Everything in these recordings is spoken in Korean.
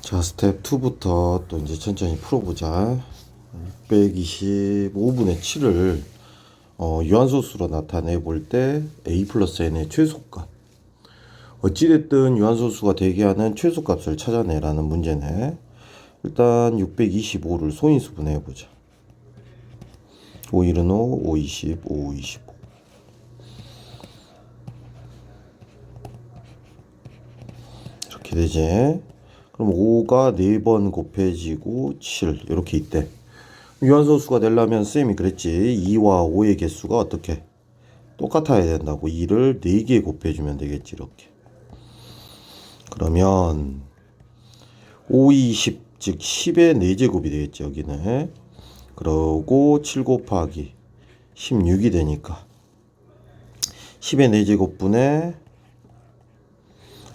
자, 스텝 2부터 또 이제 천천히 풀어보자. 625분의 7을 유한소수로 나타내 볼 때 a 플러스 n의 최소값. 어찌됐든 유한소수가 되게 하는 최소값을 찾아내라는 문제네. 일단 625를 소인수분 해보자. 5, 1은 5, 5, 20, 5, 25. 이렇게 되지. 그럼 5가 4번 곱해지고 7 이렇게 있대. 유한소수가 되려면 쌤이 그랬지. 2와 5의 개수가 어떻게? 똑같아야 된다고. 2를 4개 곱해주면 되겠지. 이렇게. 그러면 5, 20, 즉 10의 4제곱이 되겠지. 여기는. 그러고 7 곱하기 16이 되니까 10의 4제곱분에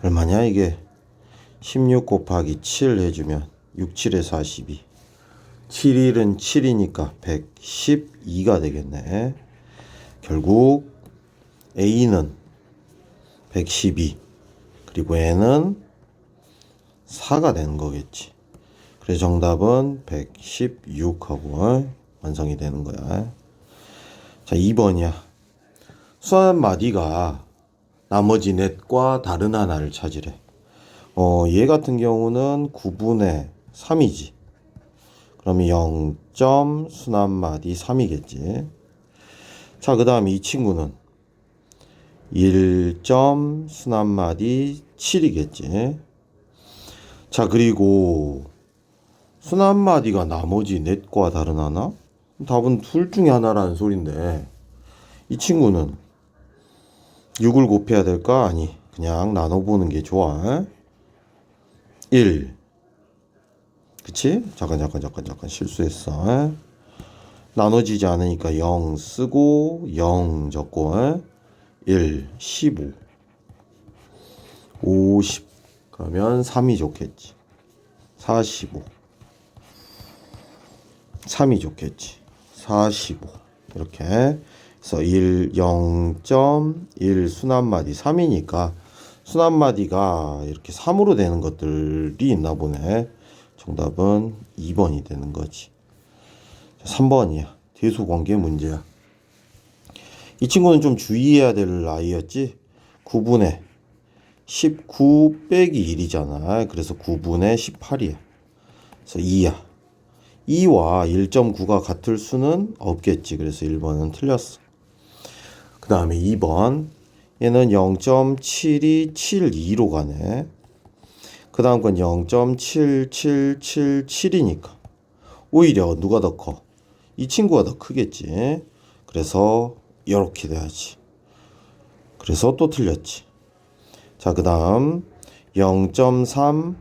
얼마냐 이게? 16 곱하기 7 해주면 6, 7에 42. 7, 1은 7이니까 112가 되겠네. 결국 A는 112 그리고 N은 4가 되는 거겠지. 그래서 정답은 116하고 완성이 되는 거야. 자, 2번이야. 수한 마디가 나머지 넷과 다른 하나를 찾으래. 얘 같은 경우는 9분의 3이지. 그러면 0점 수납마디 3이겠지. 자, 그 다음 이 친구는 1점 수납마디 7이겠지. 자, 그리고 수납마디가 나머지 넷과 다른 하나? 답은 둘 중에 하나라는 소린데 이 친구는 6을 곱해야 될까? 아니, 그냥 나눠보는 게 좋아. 1. 그치? 잠깐 실수했어. 나눠지지 않으니까 0 쓰고 0 적고 1, 15 50 그러면 3이 좋겠지. 45 3이 좋겠지. 45 이렇게 그래서 0.1 수납마디 3이니까 수납마디가 이렇게 3으로 되는 것들이 있나 보네. 정답은 2번이 되는 거지. 3번이야. 대소관계 문제야. 이 친구는 좀 주의해야 될 아이였지. 9분의 19 빼기 1이잖아. 그래서 9분의 18이야. 그래서 2야. 2와 1.9가 같을 수는 없겠지. 그래서 1번은 틀렸어. 그 다음에 2번. 얘는 0.72, 72로 가네. 그 다음 건 0.7777이니까 오히려 누가 더 커? 이 친구가 더 크겠지. 그래서 이렇게 돼야지. 그래서 또 틀렸지. 자, 그 다음 0.3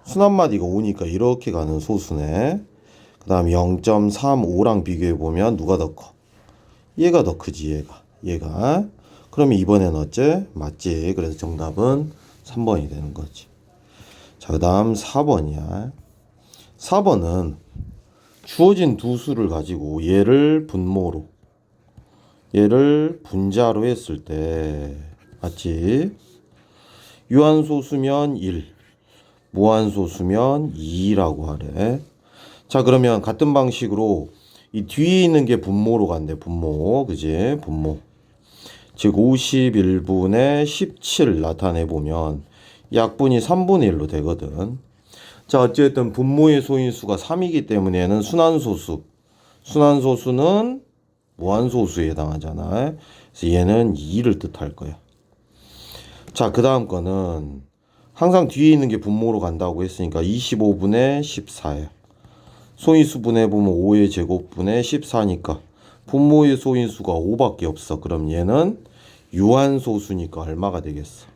수납마디가 5니까 이렇게 가는 소수네. 그 다음 0.35랑 비교해보면 누가 더 커? 얘가 더 크지. 얘가. 그러면 이번엔 어째? 맞지. 그래서 정답은 3번이 되는 거지. 자, 그 다음 4번이야. 4번은 주어진 두 수를 가지고 얘를 분모로 얘를 분자로 했을 때 맞지? 유한소수면 1 무한소수면 2라고 하래. 자, 그러면 같은 방식으로 이 뒤에 있는 게 분모로 간대. 분모 그지? 분모 즉 51분의 17 나타내보면 약분이 3분의 1로 되거든. 자, 어쨌든 분모의 소인수가 3이기 때문에 얘는 순환소수. 순환소수는 무한소수에 해당하잖아. 그래서 얘는 2를 뜻할 거야. 자, 그 다음 거는 항상 뒤에 있는 게 분모로 간다고 했으니까 25분의 14야. 소인수 분해보면 5의 제곱분의 14니까 분모의 소인수가 5밖에 없어. 그럼 얘는 유한소수니까 얼마가 되겠어?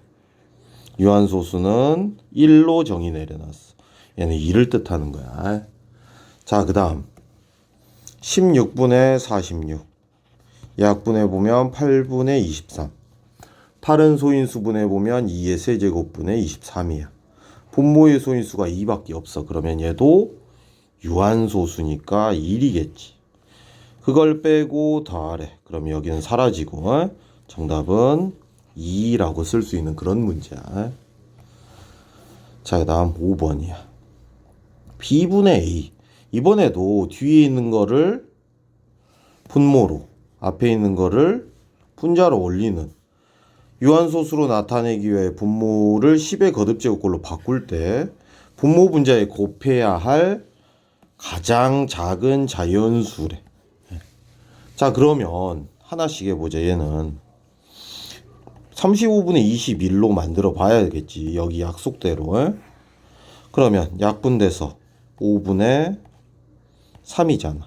유한소수는 1로 정의 내려놨어. 얘는 2를 뜻하는 거야. 자, 그 다음 16분의 46 약분해보면 8분의 23 8은 소인수 분해보면 2의 세제곱분의 23이야. 분모의 소인수가 2밖에 없어. 그러면 얘도 유한소수니까 1이겠지. 그걸 빼고 더하래. 그럼 여기는 사라지고 정답은 2라고 쓸 수 있는 그런 문제야. 자, 그 다음 5번이야. b분의 a. 이번에도 뒤에 있는 거를 분모로, 앞에 있는 거를 분자로 올리는 유한소수로 나타내기 위해 분모를 10의 거듭제곱꼴로 바꿀 때 분모 분자에 곱해야 할 가장 작은 자연수래. 자, 그러면 하나씩 해보자. 얘는 35분의 21로 만들어 봐야겠지. 여기 약속대로. 그러면 약분돼서 5분의 3이잖아.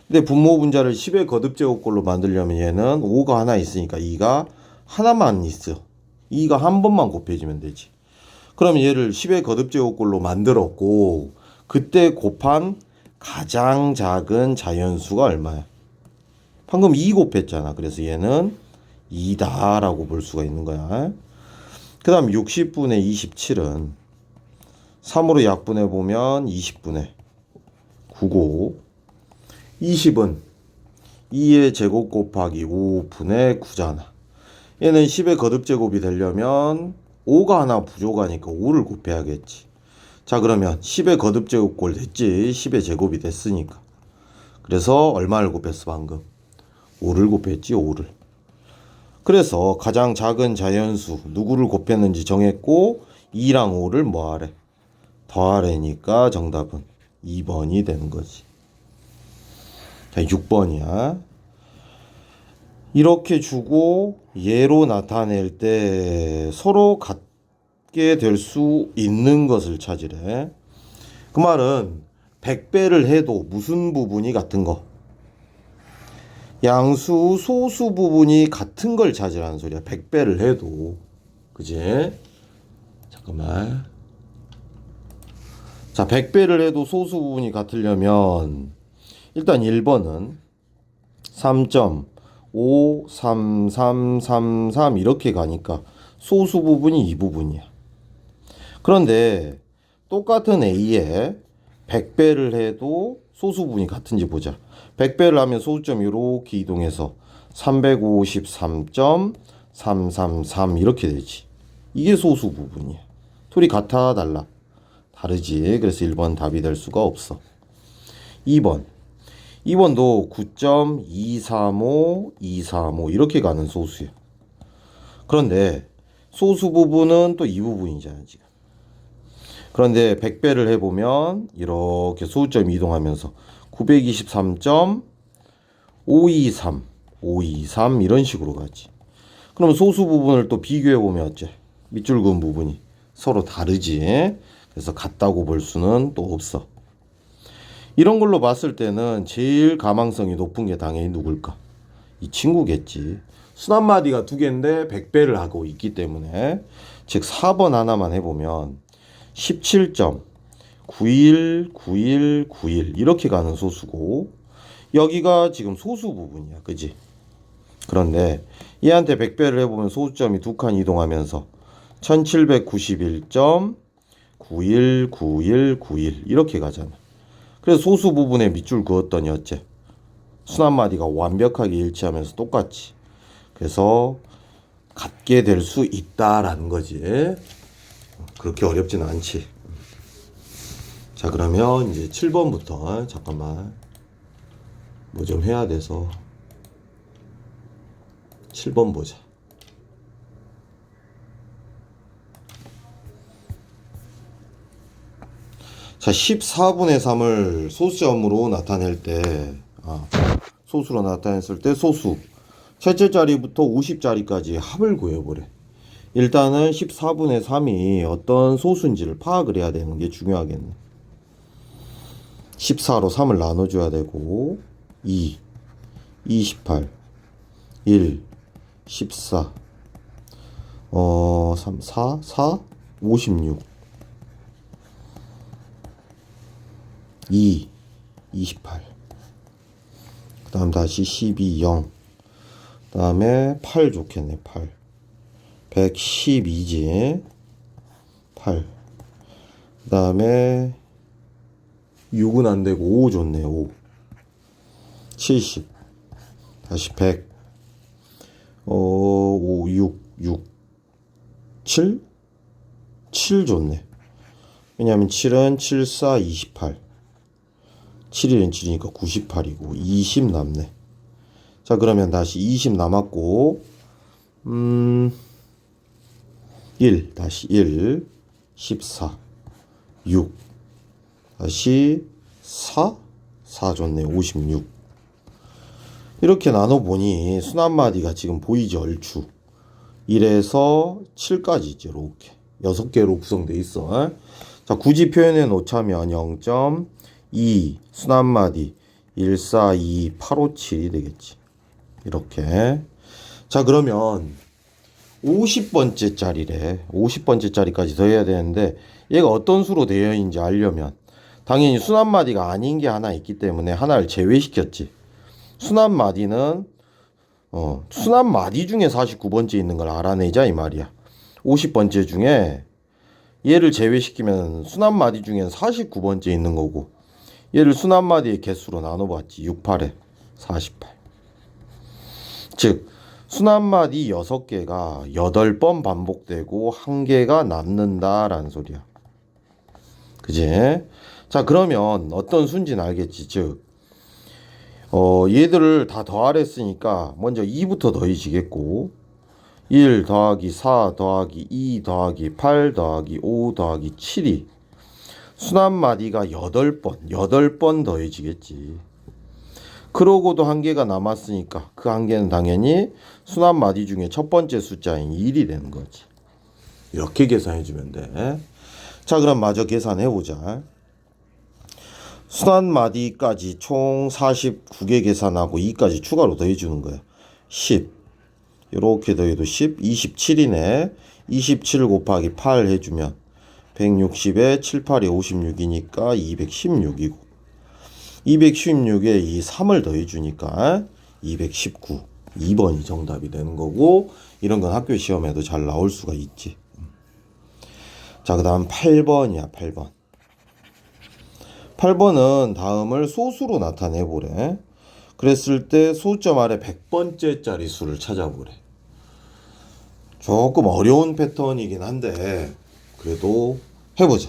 근데 분모 분자를 10의 거듭제곱꼴로 만들려면 얘는 5가 하나 있으니까 2가 하나만 있어. 2가 한 번만 곱해지면 되지. 그럼 얘를 10의 거듭제곱꼴로 만들었고 그때 곱한 가장 작은 자연수가 얼마야? 방금 2 곱했잖아. 그래서 얘는 2다 라고 볼 수가 있는 거야. 그 다음 60분의 27은 3으로 약분해보면 20분의 9고 20은 2의 제곱 곱하기 5분의 9잖아. 얘는 10의 거듭제곱이 되려면 5가 하나 부족하니까 5를 곱해야겠지. 자, 그러면 10의 거듭제곱꼴 됐지. 10의 제곱이 됐으니까. 그래서 얼마를 곱했어 방금? 5를 곱했지. 5를. 그래서 가장 작은 자연수 누구를 곱했는지 정했고 2랑 5를 뭐하래? 더하래니까 정답은 2번이 되는 거지. 자, 6번이야. 이렇게 주고 얘로 나타낼 때 서로 같게 될 수 있는 것을 찾으래. 그 말은 100배를 해도 무슨 부분이 같은 거? 양수 소수 부분이 같은 걸 찾으라는 소리야. 100배를 해도. 그지? 잠깐만. 자, 100배를 해도 소수 부분이 같으려면 일단 1번은 3.53333 이렇게 가니까 소수 부분이 이 부분이야. 그런데 똑같은 A에 100배를 해도 소수 부분이 같은지 보자. 100배를 하면 소수점 이렇게 이동해서 353.333 이렇게 되지. 이게 소수 부분이야. 둘이 같아 달라? 다르지. 그래서 1번 답이 될 수가 없어. 2번도 9.235235 이렇게 가는 소수야. 그런데 소수 부분은 또 이 부분이잖아 지금. 그런데 100배를 해보면 이렇게 소수점 이동하면서 923.523 이런 식으로 가지. 그럼 소수 부분을 또 비교해보면 어째? 밑줄 그은 부분이 서로 다르지. 그래서 같다고 볼 수는 또 없어. 이런 걸로 봤을 때는 제일 가망성이 높은 게 당연히 누굴까? 이 친구겠지. 순한마디가 두 개인데 100배를 하고 있기 때문에. 즉 4번 하나만 해보면 17.919191 이렇게 가는 소수고 여기가 지금 소수 부분이야. 그지? 그런데 얘한테 100배를 해보면 소수점이 두 칸 이동하면서 1791.919191 이렇게 가잖아. 그래서 소수 부분에 밑줄 그었더니 어째? 순한마디가 완벽하게 일치하면서 똑같지. 그래서 같게 될 수 있다라는 거지. 그렇게 어렵지는 않지. 자, 그러면 이제 7번부터 잠깐만 뭐 좀 해야 돼서 7번 보자. 자, 14분의 3을 소수점으로 나타낼 때, 소수로 나타냈을 때 소수. 첫째 자리부터 50자리까지 합을 구해보래. 일단은 14분의 3이 어떤 소수인지를 파악을 해야 되는 게 중요하겠네. 14로 3을 나눠줘야 되고, 2, 28, 1, 14, 3, 4, 56. 2, 28. 그 다음 다시 12, 0. 그 다음에 8 좋겠네, 8. 112지. 8. 그 다음에 6은 안 되고 5 좋네, 5. 70. 다시 100. 5, 6, 6. 7? 7 좋네. 왜냐하면 7은 7, 4, 28. 7일은 7이니까 98이고 20 남네. 자, 그러면 다시 20 남았고 1 다시 1 14 6 다시 4 4 줬네. 56. 이렇게 나눠보니 순환마디가 지금 보이죠? 얼추 1에서 7까지 이제 이렇게 6개로 구성되어 있어. 자, 굳이 표현해 놓자면 0.2 순환마디 1, 4, 2, 8, 5, 7이 되겠지. 이렇게. 자, 그러면 50번째 짜리래. 50번째 짜리까지 더 해야 되는데 얘가 어떤 수로 되어 있는지 알려면 당연히 순환마디가 아닌 게 하나 있기 때문에 하나를 제외시켰지. 순환마디는 순환마디 중에 49번째 있는 걸 알아내자 이 말이야. 50번째 중에 얘를 제외시키면 순환마디 중엔 49번째 있는 거고 얘를 순환마디의 개수로 나눠봤지. 6, 8에 48. 즉 순환마디 6개가 8번 반복되고 1개가 남는다라는 소리야. 그지? 자, 그러면 어떤 수인지는 알겠지. 즉 얘들을 다 더하랬으니까 먼저 2부터 더해지겠고 1 더하기 4 더하기 2 더하기 8 더하기 5 더하기 7이 순환마디가 8번 더해지겠지. 그러고도 1개가 남았으니까 그 1개는 당연히 순환마디 중에 첫 번째 숫자인 1이 되는 거지. 이렇게 계산해주면 돼. 자, 그럼 마저 계산해보자. 순환마디까지 총 49개 계산하고 2까지 추가로 더해주는 거야. 10. 이렇게 더해도 10, 27이네. 27 곱하기 8 해주면 160에 7, 8이 56이니까 216이고 216에 이 3을 더해주니까 219. 2번이 정답이 되는 거고 이런 건 학교 시험에도 잘 나올 수가 있지. 자, 그 다음 8번이야. 8번. 8번은 다음을 소수로 나타내보래. 그랬을 때 소점 아래 100번째 짜리 수를 찾아보래. 조금 어려운 패턴이긴 한데 그래도 해보자.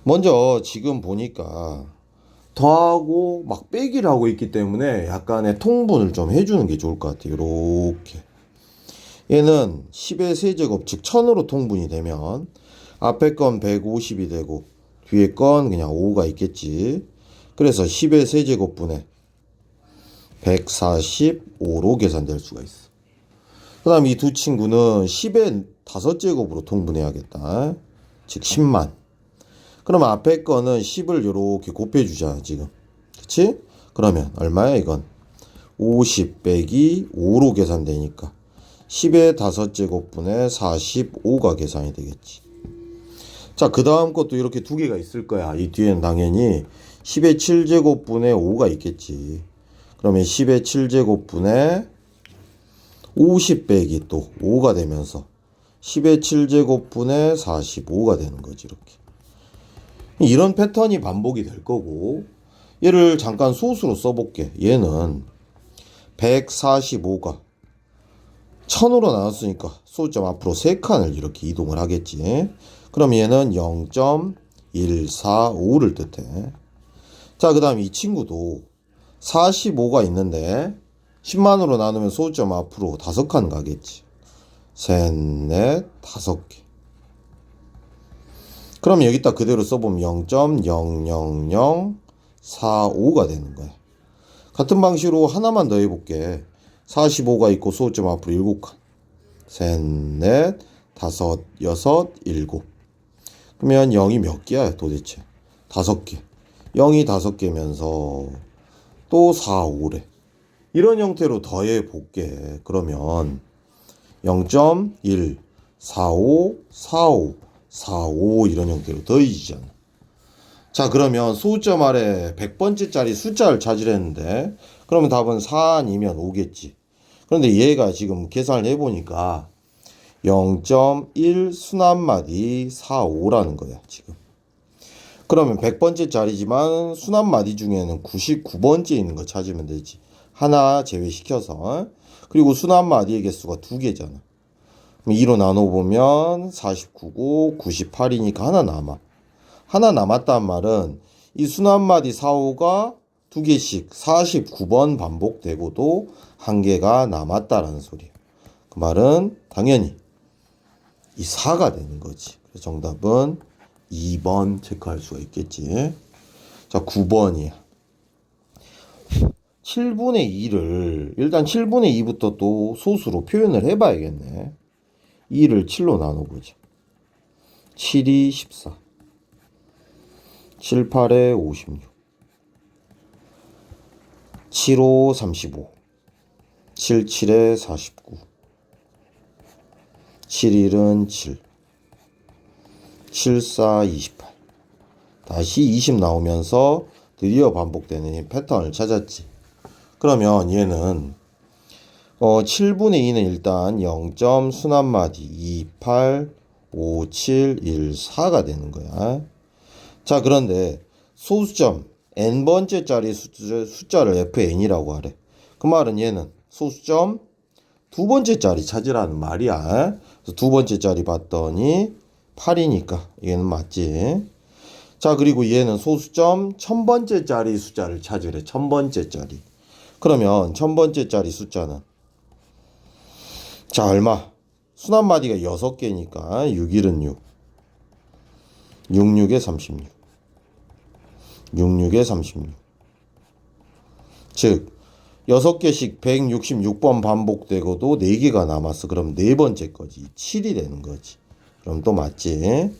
먼저 지금 보니까 더하고 막 빼기를 하고 있기 때문에 약간의 통분을 좀 해주는 게 좋을 것 같아요. 이렇게. 얘는 10의 세제곱 즉 1000으로 통분이 되면 앞에 건 150이 되고 뒤에 건 그냥 5가 있겠지. 그래서 10의 세제곱분에 145로 계산될 수가 있어. 그 다음 이 두 친구는 10의 5제곱으로 통분해야겠다. 즉 10만. 그러면 앞에 거는 10을 이렇게 곱해주자 지금. 그치? 그러면 얼마야 이건? 50 빼기 5로 계산되니까 10의 5제곱분에 45가 계산이 되겠지. 자, 그 다음 것도 이렇게 두 개가 있을 거야. 이 뒤에는 당연히 10의 7제곱분에 5가 있겠지. 그러면 10의 7제곱분에 50 빼기 또 5가 되면서 10의 7제곱분에 45가 되는 거지. 이렇게. 이런 패턴이 반복이 될 거고 얘를 잠깐 소수로 써볼게. 얘는 145가 1000으로 나눴으니까 소수점 앞으로 3칸을 이렇게 이동을 하겠지. 그럼 얘는 0.145를 뜻해. 자, 그 다음 이 친구도 45가 있는데 10만으로 나누면 소수점 앞으로 5칸 가겠지. 셋, 넷, 5개. 그럼 여기다 그대로 써보면 0.00045가 되는 거야. 같은 방식으로 하나만 더 해볼게. 45가 있고 소수점 앞으로 7칸. 셋, 넷, 5, 6, 7. 그러면 0이 몇 개야 도대체? 5개. 0이 5개면서 또 4, 5래. 이런 형태로 더해 볼게. 그러면 0.1, 45, 45, 45 이런 형태로 더해지잖아. 자, 그러면 소수점 아래 100번째 짜리 숫자를 찾으랬는데 그러면 답은 4 아니면 5겠지. 그런데 얘가 지금 계산을 해보니까 0.1 순환마디 45라는 거야 지금. 그러면 100번째 짜리지만 순환마디 중에는 99번째 있는 거 찾으면 되지. 하나 제외시켜서. 그리고 순환마디의 개수가 2개잖아. 2로 나눠보면 49고 98이니까 하나 남아. 하나 남았단 말은 이 순환마디 4, 5가 2개씩 49번 반복되고도 한 개가 남았다라는 소리야. 그 말은 당연히 이 4가 되는 거지. 그래서 정답은 2번 체크할 수가 있겠지. 자, 9번이야. 7분의 2를 일단 7분의 2부터 또 소수로 표현을 해봐야겠네. 2를 7로 나눠보자. 7이 14. 7, 8에 56. 7, 5, 35. 7, 7에 49. 7, 1은 7. 7, 4, 28. 다시 20 나오면서 드디어 반복되는 이 패턴을 찾았지. 그러면 얘는 7분의 2는 일단 0점 순환마디 28, 57, 14가 되는 거야. 자, 그런데 소수점 n번째 짜리 숫자를 fn이라고 하래. 그 말은 얘는 소수점 두 번째 짜리 찾으라는 말이야. 그래서 두 번째 짜리 봤더니 8이니까 얘는 맞지. 자, 그리고 얘는 소수점 1000번째 짜리 숫자를 찾으래. 1000번째 짜리. 그러면 1000번째 짜리 숫자는 자, 얼마? 순환마디가 6개니까 6, 1은 6. 6, 6에 36. 6, 6에 36. 즉 6개씩 166번 반복되고도 4개가 남았어. 그럼 네 번째 거지. 7이 되는 거지. 그럼 또 맞지?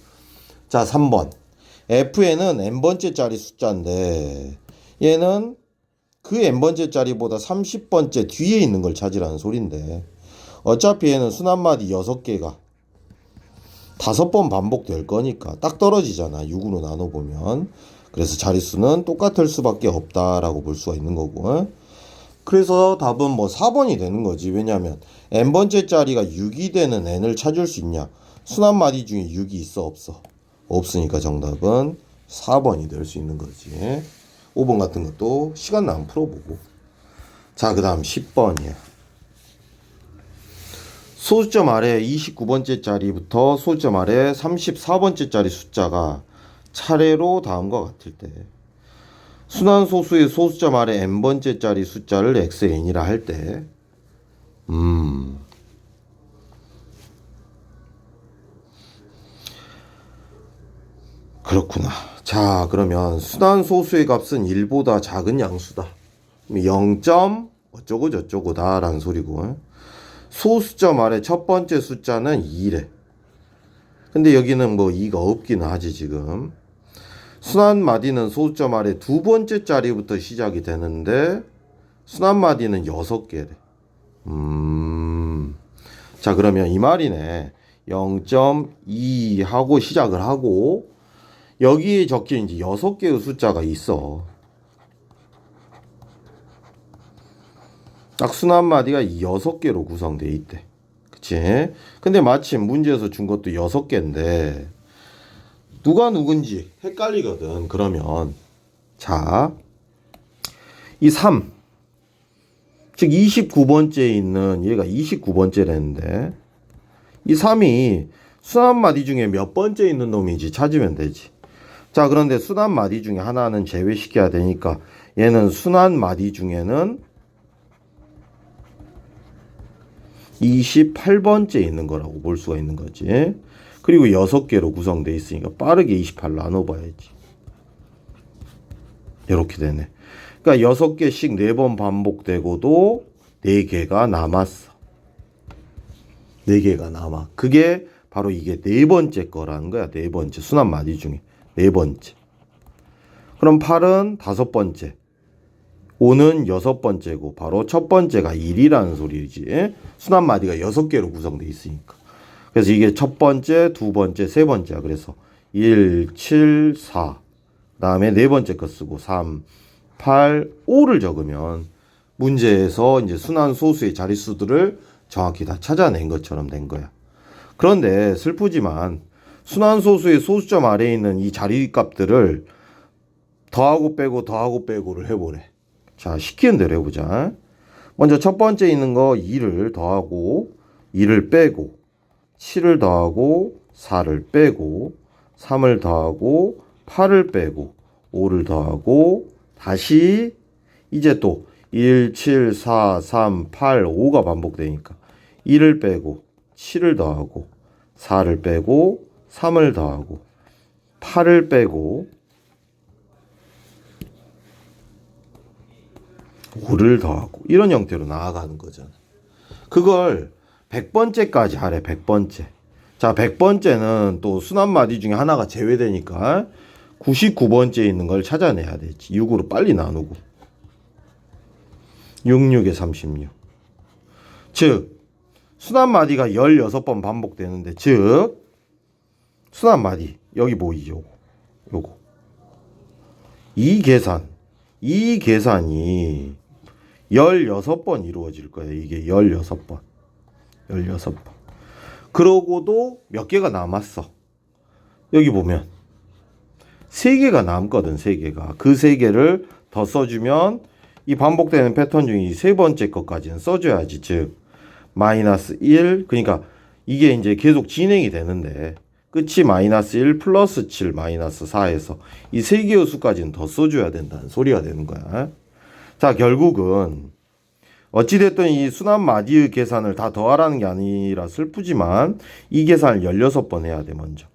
자, 3번. fn은 n번째 짜리 숫자인데 얘는 그 n번째 짜리보다 30번째 뒤에 있는 걸 찾으라는 소린데 어차피 얘는 순환마디 6개가 5번 반복될 거니까 딱 떨어지잖아. 6으로 나눠보면. 그래서 자릿수는 똑같을 수밖에 없다라고 볼 수가 있는 거고. 그래서 답은 뭐 4번이 되는 거지. 왜냐하면 n번째 짜리가 6이 되는 n을 찾을 수 있냐? 순환마디 중에 6이 있어 없어? 없으니까 정답은 4번이 될 수 있는 거지. 5번 같은 것도 시간 나면 풀어보고. 자, 그 다음 10번이야. 소수점 아래 29번째 짜리부터 소수점 아래 34번째 짜리 숫자가 차례로 다음과 같을 때 순환소수의 소수점 아래 n번째 짜리 숫자를 xn이라 할 때 그렇구나. 자, 그러면 순환소수의 값은 1보다 작은 양수다. 0. 어쩌고 저쩌고다 라는 소리고 소수점 아래 첫 번째 숫자는 2래. 근데 여기는 뭐 2가 없기는 하지 지금. 순환마디는 소수점 아래 두 번째 자리부터 시작이 되는데 순환마디는 6개래. 자, 그러면 이 말이네. 0.2 하고 시작을 하고 여기에 적힌 이제 6개의 숫자가 있어. 딱 순환마디가 6개로 구성되어 있대. 그치? 근데 마침 문제에서 준 것도 6개인데 누가 누군지 헷갈리거든. 그러면 자, 이 3, 즉 29번째에 있는 얘가 29번째라는데 이 3이 순환마디 중에 몇 번째 있는 놈인지 찾으면 되지. 자, 그런데 순환마디 중에 하나는 제외시켜야 되니까 얘는 순환마디 중에는 28번째 있는 거라고 볼 수가 있는 거지. 그리고 6개로 구성되어 있으니까 빠르게 28 나눠봐야지. 이렇게 되네. 그러니까 6개씩 4번 반복되고도 4개가 남았어. 4개가 남아. 그게 바로 이게 네 번째 거라는 거야. 네 번째. 순환마디 중에 네 번째. 그럼 8은 5번째. 5는 6번째고 바로 첫 번째가 1이라는 소리지. 순환마디가 6개로 구성되어 있으니까. 그래서 이게 첫 번째, 두 번째, 세 번째야. 그래서 1, 7, 4. 다음에 네 번째 거 쓰고 3, 8, 5를 적으면 문제에서 이제 순환소수의 자릿수들을 정확히 다 찾아낸 것처럼 된 거야. 그런데 슬프지만 순환소수의 소수점 아래에 있는 이 자리값들을 더하고 빼고 더하고 빼고를 해보래. 자, 시키는 대로 해보자. 먼저 첫 번째 있는 거 2를 더하고 2를 빼고 7을 더하고 4를 빼고 3을 더하고 8을 빼고 5를 더하고 다시 이제 또 1, 7, 4, 3, 8, 5가 반복되니까 1을 빼고 7을 더하고 4를 빼고 3을 더하고 8을 빼고 5를 더하고 이런 형태로 나아가는 거잖아. 그걸 100번째까지 하래. 100번째. 자, 100번째는 또 순환마디 중에 하나가 제외되니까 99번째에 있는 걸 찾아내야 되지. 6으로 빨리 나누고 66에 36. 즉 순환마디가 16번 반복되는데, 즉 순환마디 여기 보이죠? 요거 이 계산이 16번 이루어질 거예요. 이게 16번. 그러고도 몇 개가 남았어. 여기 보면 3개가 남거든. 3개가. 그 3개를 더 써주면 이 반복되는 패턴 중에 세 번째 것까지는 써줘야지. 즉 마이너스 1. 그러니까 이게 이제 계속 진행이 되는데 끝이 마이너스 1 플러스 7 마이너스 4에서 이 3개의 수까지는 더 써줘야 된다는 소리가 되는 거야. 자, 결국은 어찌됐든 이 순환마디의 계산을 다 더하라는 게 아니라 슬프지만 이 계산을 16번 해야 돼. 먼저.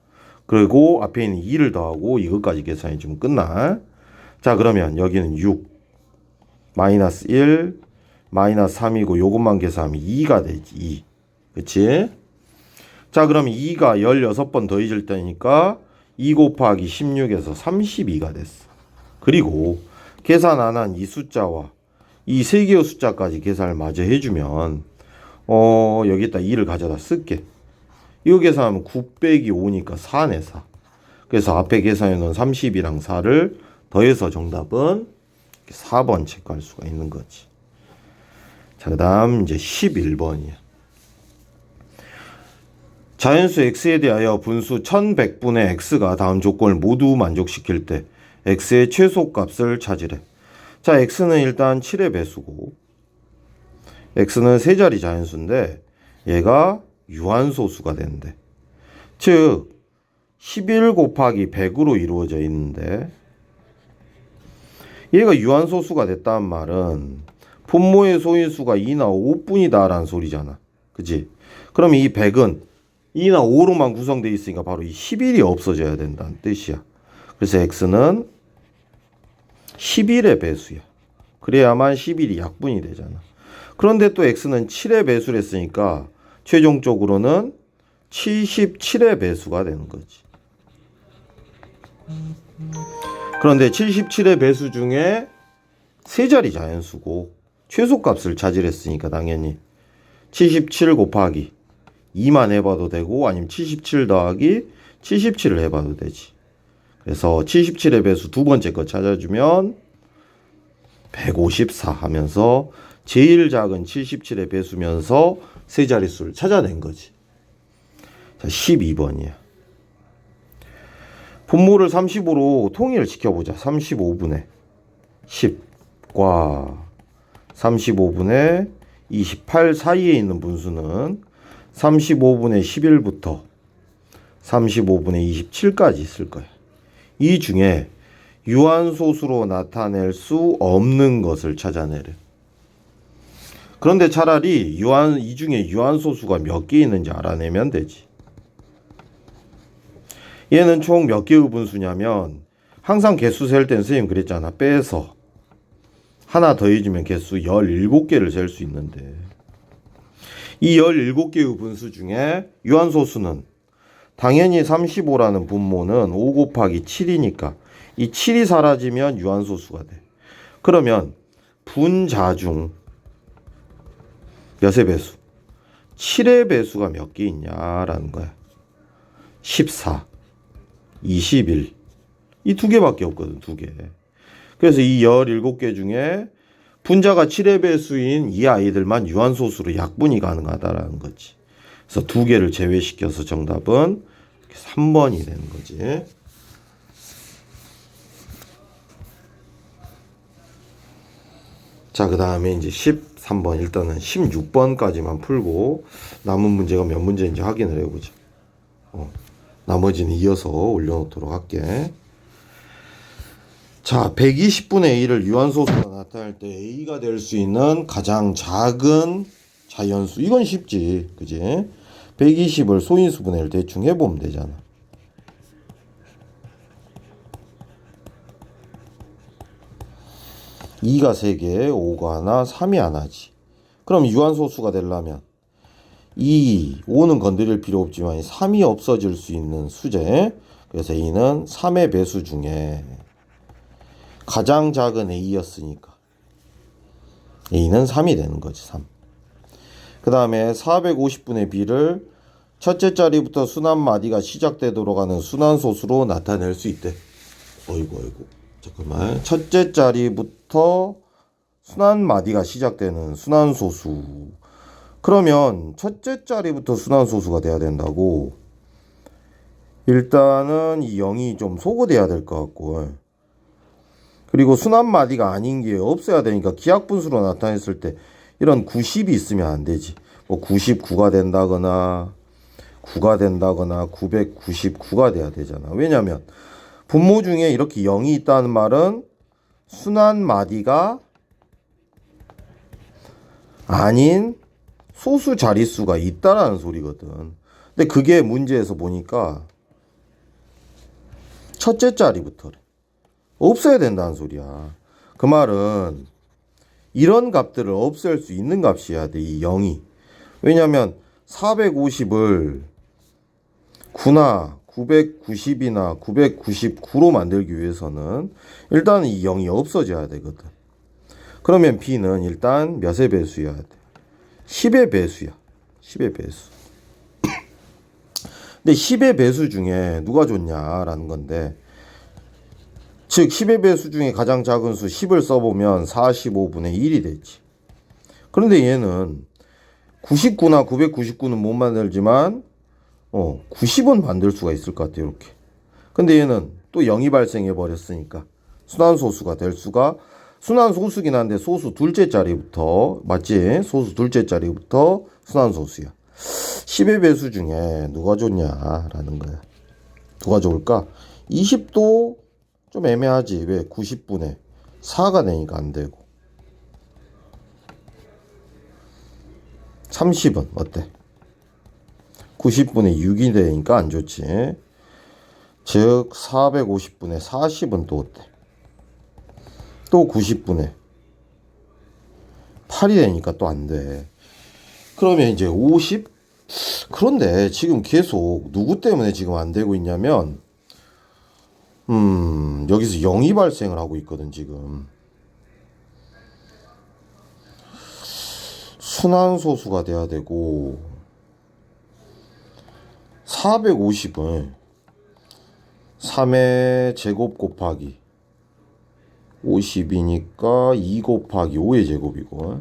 그리고 앞에 있는 2를 더하고 이것까지 계산이 좀 끝나. 자, 그러면 여기는 6 마이너스 1 마이너스 3이고 요것만 계산하면 2가 되지. 2. 그치? 자, 그러면 2가 16번 더해질 때니까 2 곱하기 16에서 32가 됐어. 그리고 계산 안 한 이 숫자와 이 세 개의 숫자까지 계산을 마저 해주면 여기다 2를 가져다 쓸게. 이거 계산하면 9 빼기 5니까 4네. 4. 그래서 앞에 계산해 놓은 30이랑 4를 더해서 정답은 4번 체크할 수가 있는 거지. 자, 그 다음 이제 11번이야. 자연수 x에 대하여 분수 1100분의 x가 다음 조건을 모두 만족시킬 때 x의 최소값을 찾으래. 자, x는 일단 7의 배수고 x는 세 자리 자연수인데 얘가 유한소수가 되는데, 즉 11 곱하기 100으로 이루어져 있는데 얘가 유한소수가 됐다는 말은 분모의 소인수가 2나 5뿐이다 라는 소리잖아. 그치? 그럼 이 100은 2나 5로만 구성되어 있으니까 바로 이 11이 없어져야 된다는 뜻이야. 그래서 x는 11의 배수야. 그래야만 11이 약분이 되잖아. 그런데 또 x는 7의 배수를 했으니까 최종적으로는 77의 배수가 되는 거지. 그런데 77의 배수 중에 세 자리 자연수고 최소값을 찾으랬으니까 당연히 77 곱하기 2만 해봐도 되고 아니면 77 더하기 77을 해봐도 되지. 그래서 77의 배수 두 번째 거 찾아주면 154 하면서 제일 작은 77의 배수면서 세 자릿수를 찾아낸 거지. 자, 12번이야. 분모를 35로 통일을 시켜보자. 35분의 10과 35분의 28 사이에 있는 분수는 35분의 11부터 35분의 27까지 있을 거야. 이 중에 유한소수로 나타낼 수 없는 것을 찾아내래. 그런데 차라리 이 중에 유한소수가 몇 개 있는지 알아내면 되지. 얘는 총 몇 개의 분수냐면 항상 개수 셀 땐 선생님 그랬잖아. 빼서 하나 더해주면 개수 17개를 셀 수 있는데 이 17개의 분수 중에 유한소수는 당연히 35라는 분모는 5 곱하기 7이니까 이 7이 사라지면 유한소수가 돼. 그러면 분자 중 몇의 배수? 7의 배수가 몇 개 있냐라는 거야. 14, 21. 이 두 개밖에 없거든. 두 개. 그래서 이 17개 중에 분자가 7의 배수인 이 아이들만 유한소수로 약분이 가능하다라는 거지. 그래서 두 개를 제외시켜서 정답은 3번이 되는 거지. 자, 그 다음에 이제 13번 일단은 16번까지만 풀고 남은 문제가 몇 문제인지 확인을 해보자. 나머지는 이어서 올려놓도록 할게. 자, 120분의 A를 유한소수가 나타낼 때 A가 될 수 있는 가장 작은 자연수. 이건 쉽지, 그지? 120을 소인수분해를 대충 해보면 되잖아. 2가 3개, 5가 하나, 3이 하나지. 그럼 유한소수가 되려면 5는 건드릴 필요 없지만 3이 없어질 수 있는 수제. 그래서 A는 3의 배수 중에 가장 작은 A였으니까 A는 3이 되는 거지. 3. 그 다음에 450분의 B를 첫째 자리부터 순환마디가 시작되도록 하는 순환소수로 나타낼 수 있대. 어이구 잠깐만. 첫째 자리부터 순환마디가 시작되는 순환소수. 그러면 첫째 자리부터 순환소수가 돼야 된다고. 일단은 이 0이 좀 소거돼야 될 것 같고, 그리고 순환마디가 아닌 게 없어야 되니까 기하분수로 나타냈을 때 이런 90이 있으면 안 되지. 뭐 99가 된다거나 9가 된다거나 999가 돼야 되잖아. 왜냐면 분모 중에 이렇게 0이 있다는 말은 순환마디가 아닌 소수 자릿수가 있다라는 소리거든. 근데 그게 문제에서 보니까 첫째 자리부터래. 없어야 된다는 소리야. 그 말은 이런 값들을 없앨 수 있는 값이어야 돼, 이 0이. 왜냐면 450을 9나 990이나 999로 만들기 위해서는 일단 이 0이 없어져야 되거든. 그러면 B는 일단 몇의 배수여야 돼? 10의 배수야. 10의 배수. 근데 10의 배수 중에 누가 좋냐라는 건데, 즉 10의 배수 중에 가장 작은 수 10을 써보면 45분의 1이 되지. 그런데 얘는 99나 999는 못 만들지만 90은 만들 수가 있을 것 같아요. 이렇게. 근데 얘는 또 0이 발생해 버렸으니까 순환소수가 될 수가, 순환소수긴 한데 소수 둘째 자리부터, 맞지? 소수 둘째 자리부터 순환소수야. 10의 배수 중에 누가 좋냐라는 거야. 누가 좋을까? 20도 좀 애매하지. 왜? 90분의 4가 되니까 안 되고. 30은 어때? 90분의 6이 되니까 안 좋지. 즉 450분의 40은 또 어때? 또 90분의 8이 되니까 또 안 돼. 그러면 이제 50? 그런데 지금 계속 누구 때문에 지금 안 되고 있냐면 여기서 0이 발생을 하고 있거든. 지금 순환소수가 돼야 되고 450을 3의 제곱 곱하기 50이니까 2 곱하기 5의 제곱이고,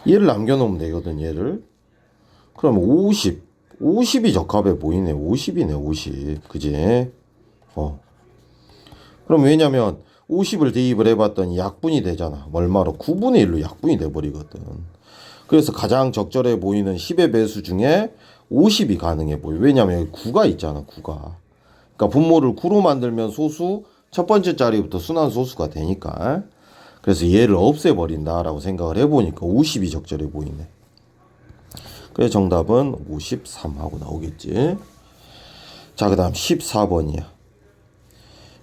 얘를 남겨놓으면 되거든. 얘를. 그럼 50이 적합해 보이네. 50이네 50. 그지? 그럼 왜냐면 50을 대입을 해봤더니 약분이 되잖아. 얼마로? 9분의 1로 약분이 돼버리거든. 그래서 가장 적절해 보이는 10의 배수 중에 50이 가능해 보여. 왜냐면 여기 9가 있잖아. 9가. 그러니까 분모를 9로 만들면 소수 첫 번째 자리부터 순환소수가 되니까. 그래서 얘를 없애버린다라고 생각을 해보니까 50이 적절해 보이네. 그래서 정답은 53 하고 나오겠지. 자, 그 다음 14번이야.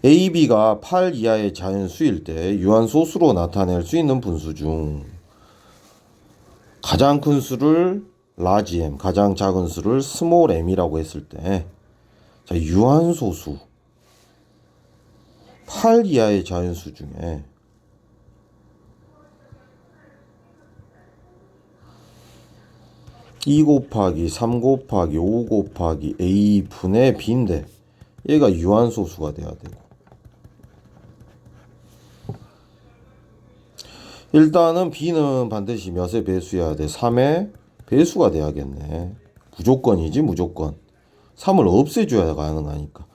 A, B가 8 이하의 자연수일 때 유한소수로 나타낼 수 있는 분수 중 가장 큰 수를 large m, 가장 작은 수를 small m이라고 했을 때, 자, 유한소수 8 이하의 자연수 중에 2 곱하기 3 곱하기 5 곱하기 A 분의 B인데 얘가 유한소수가 돼야 되고, 일단은 B는 반드시 몇의 배수여야 돼? 3의 배수가 돼야겠네. 무조건이지 무조건. 3을 없애줘야 가능하니까.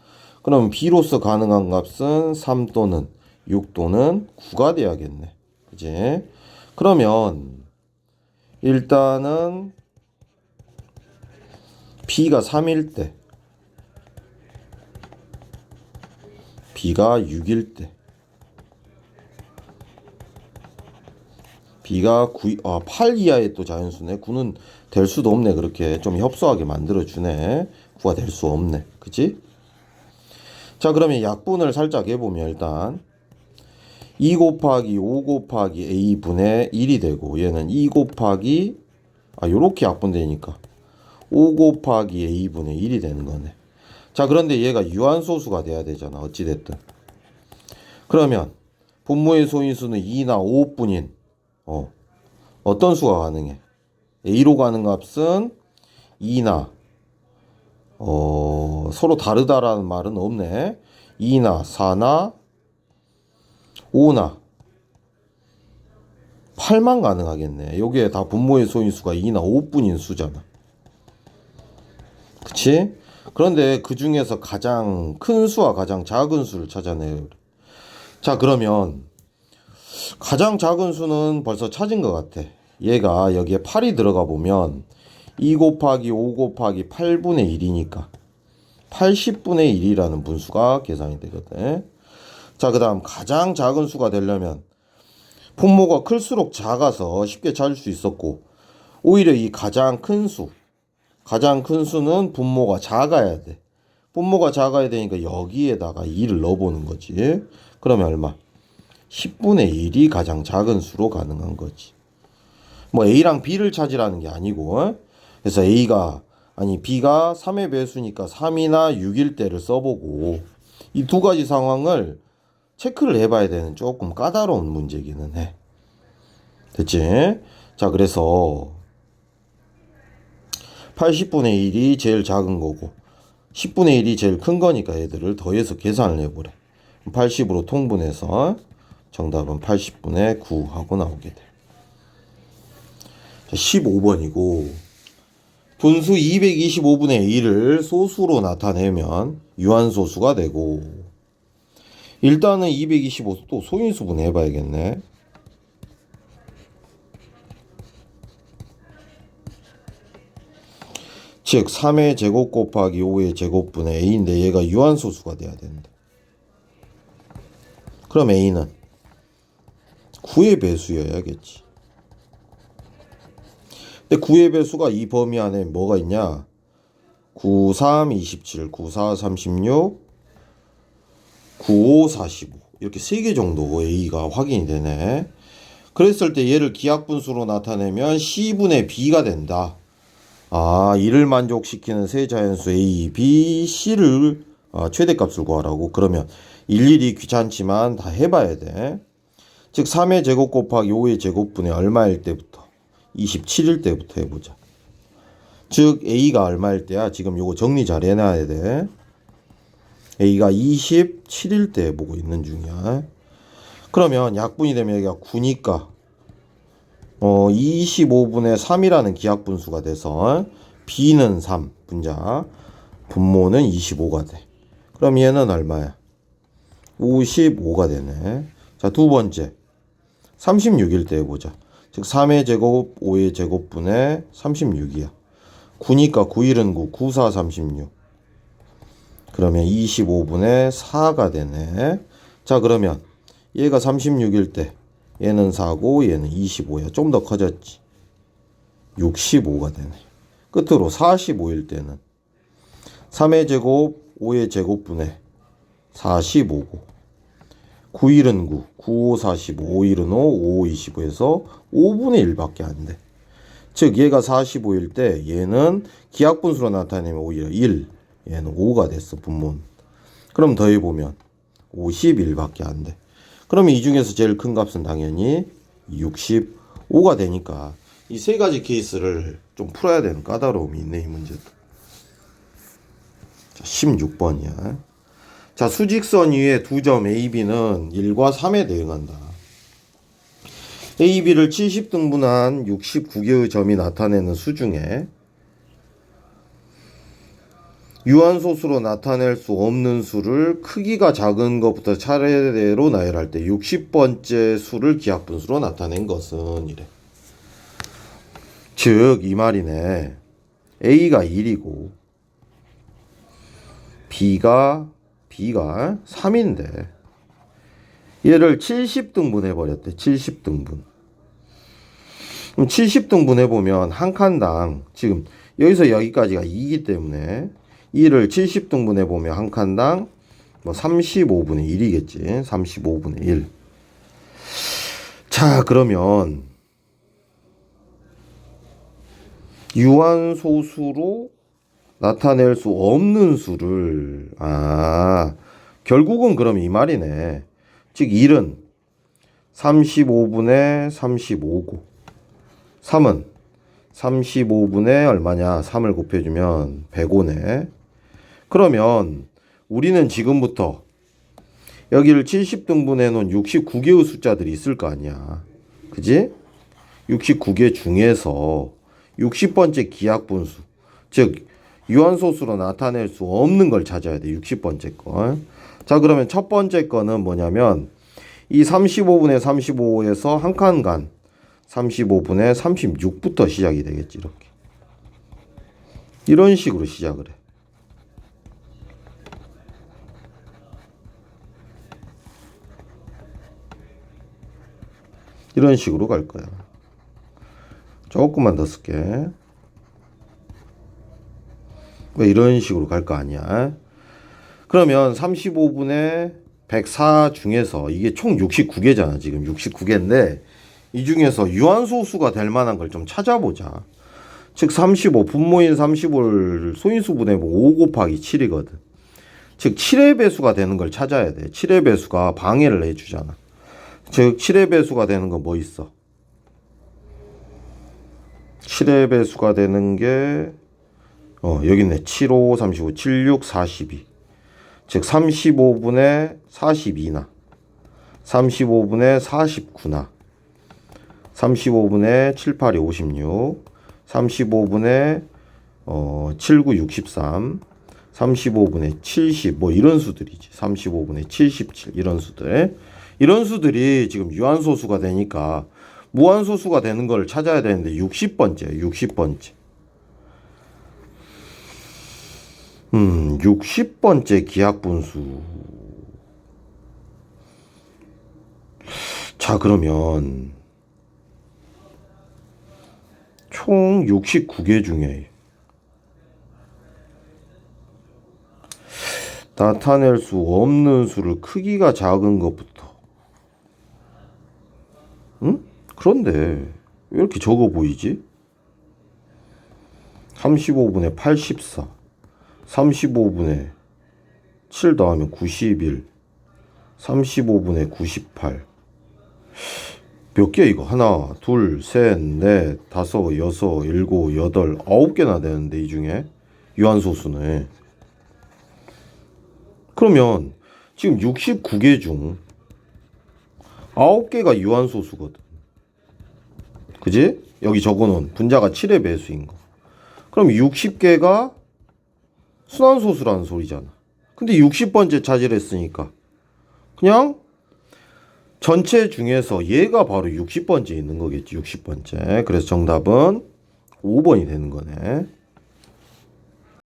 그럼 B로서 가능한 값은 3 또는 6 또는 9가 돼야겠네. 그지? 그러면 일단은 B가 3일 때, B가 6일 때, B가 8 이하의 또 자연수네. 9는 될 수도 없네. 그렇게 좀 협소하게 만들어주네. 9가 될 수 없네. 그치? 자, 그러면 약분을 살짝 해보면 일단 2 곱하기 5 곱하기 A분의 1이 되고, 얘는 2 곱하기 요렇게 약분되니까 5 곱하기 A분의 1이 되는 거네. 자, 그런데 얘가 유한소수가 돼야 되잖아. 어찌됐든. 그러면 분모의 소인수는 2나 5뿐인 어떤 수가 가능해? A로 가는 값은 2나 서로 다르다라는 말은 없네. 2나 4나 5나 8만 가능하겠네. 여기에 다 분모의 소인수가 2나 5뿐인 수잖아. 그치? 그런데 그 중에서 가장 큰 수와 가장 작은 수를 찾아내요. 자, 그러면 가장 작은 수는 벌써 찾은 것 같아. 얘가 여기에 8이 들어가 보면 2 곱하기 5 곱하기 8분의 1이니까 80분의 1이라는 분수가 계산이 되거든. 자, 그 다음 가장 작은 수가 되려면 분모가 클수록 작아서 쉽게 찾을 수 있었고, 오히려 이 가장 큰 수는 분모가 작아야 돼. 분모가 작아야 되니까 여기에다가 2를 넣어보는 거지. 그러면 얼마? 10분의 1이 가장 작은 수로 가능한 거지. 뭐 A랑 B를 찾으라는 게 아니고, 그래서 B가 3의 배수니까 3이나 6일 때를 써보고, 이 두 가지 상황을 체크를 해봐야 되는 조금 까다로운 문제기는 해. 됐지? 자, 그래서 80분의 1이 제일 작은 거고 10분의 1이 제일 큰 거니까 얘들을 더해서 계산을 해보래. 80으로 통분해서 정답은 80분의 9 하고 나오게 돼. 15번이고 분수 225분의 1을 소수로 나타내면 유한소수가 되고, 일단은 225 또 소인수분 해봐야겠네. 즉 3의 제곱 곱하기 5의 제곱분의 A인데 얘가 유한소수가 돼야 된다. 그럼 A는 9의 배수여야겠지. 근데 9의 배수가 이 범위 안에 뭐가 있냐? 9, 3, 27, 9, 4, 36, 9, 5, 45 이렇게 3개 정도 A가 확인이 되네. 그랬을 때 얘를 기하분수로 나타내면 C분의 B가 된다. 이를 만족시키는 세 자연수 A, B, C를 최대값을 구하라고. 그러면 일일이 귀찮지만 다 해봐야 돼. 즉 3의 제곱 곱하기 5의 제곱분의 얼마일 때부터? 27일 때부터 해보자. 즉 A가 얼마일 때야? 지금 요거 정리 잘 해놔야 돼. A가 27일 때 해보고 있는 중이야. 그러면 약분이 되면 여기가 9니까 25분의 3이라는 기하분수가 돼서 B는 3 분자, 분모는 25가 돼. 그럼 얘는 얼마야? 55가 되네. 자, 두 번째 36일 때 해보자. 즉 3의 제곱 5의 제곱분의 36이야. 9니까 9일은 9, 9, 4, 36. 그러면 25분의 4가 되네. 자, 그러면 얘가 36일 때 얘는 4고 얘는 25야. 좀 더 커졌지. 65가 되네. 끝으로 45일 때는 3의 제곱 5의 제곱분의 45고 9일은 9, 9, 5, 45, 5일은 5, 5, 25에서 5분의 1밖에 안 돼. 즉 얘가 45일 때 얘는 기하분수로 나타내면 오히려 1, 얘는 5가 됐어. 분모는. 그럼 더해보면 51밖에 안 돼. 그러면 이 중에서 제일 큰 값은 당연히 65가 되니까 이 세 가지 케이스를 좀 풀어야 되는 까다로움이 있네, 이 문제도. 자, 16번이야. 자, 수직선 위에 두 점 AB는 1과 3에 대응한다. AB를 70등분한 69개의 점이 나타내는 수 중에 유한소수로 나타낼 수 없는 수를 크기가 작은 것부터 차례대로 나열할 때 60번째 수를 기하분수로 나타낸 것은 이래. 즉 이 말이네. A가 1이고 B가 3인데 얘를 70등분 해버렸대. 70등분. 그럼 70등분 해보면 한 칸당 지금 여기서 여기까지가 2이기 때문에 2를 70등분 해보면 한 칸당 뭐 35분의 1이겠지. 35분의 1. 자, 그러면 유한소수로 나타낼 수 없는 수를 결국은 그럼 이 말이네. 즉 1은 35분의 35고 3은 35분의 얼마냐? 3을 곱해주면 105네. 그러면 우리는 지금부터 여기를 70등분 해놓은 69개의 숫자들이 있을 거 아니야. 그지? 69개 중에서 60번째 기하분수, 즉 유한소수로 나타낼 수 없는 걸 찾아야 돼. 60번째 거. 자, 그러면 첫 번째 거는 뭐냐면 이 35분의 35에서 한 칸 간 35분의 36부터 시작이 되겠지. 이렇게. 이런 식으로 시작을 해. 이런 식으로 갈 거야. 조금만 더 쓸게. 왜 이런 식으로 갈 거 아니야. 그러면 35분의 104 중에서 이게 총 69개잖아. 지금 69개인데 이 중에서 유한소수가 될 만한 걸 좀 찾아보자. 즉 35, 분모인 35를 소인수분해 보면 5 곱하기 7이거든. 즉 7의 배수가 되는 걸 찾아야 돼. 7의 배수가 방해를 해주잖아. 즉 7의 배수가 되는 건 뭐 있어? 7의 배수가 되는 게 여기 있네. 7, 5, 35, 7, 6, 42. 즉 35분의 42나 35분의 49나 35분의 7, 8이 56 35분의 7, 9, 63 35분의 70 뭐 이런 수들이지. 35분의 77 이런 수들. 이런 수들이 지금 유한소수가 되니까 무한소수가 되는 걸 찾아야 되는데 60번째 60번째 기하분수. 자, 그러면 총 69개 중에 나타낼 수 없는 수를 크기가 작은 것부터. 그런데 왜 이렇게 적어 보이지? 35분의 84 35분의 7 더하면 91 35분의 98 몇 개 이거? 하나, 둘, 셋, 넷, 다섯, 여섯, 일곱, 여덟, 9개나 되는데 이 중에 유한소수는. 그러면 지금 69개 중 9개가 유한소수거든. 그지? 여기 적어놓은 분자가 7의 배수인 거. 그럼 60개가 순환소수라는 소리잖아. 근데 60번째 차지했으니까 그냥 전체 중에서 얘가 바로 60번째 있는 거겠지. 60번째. 그래서 정답은 5번이 되는 거네.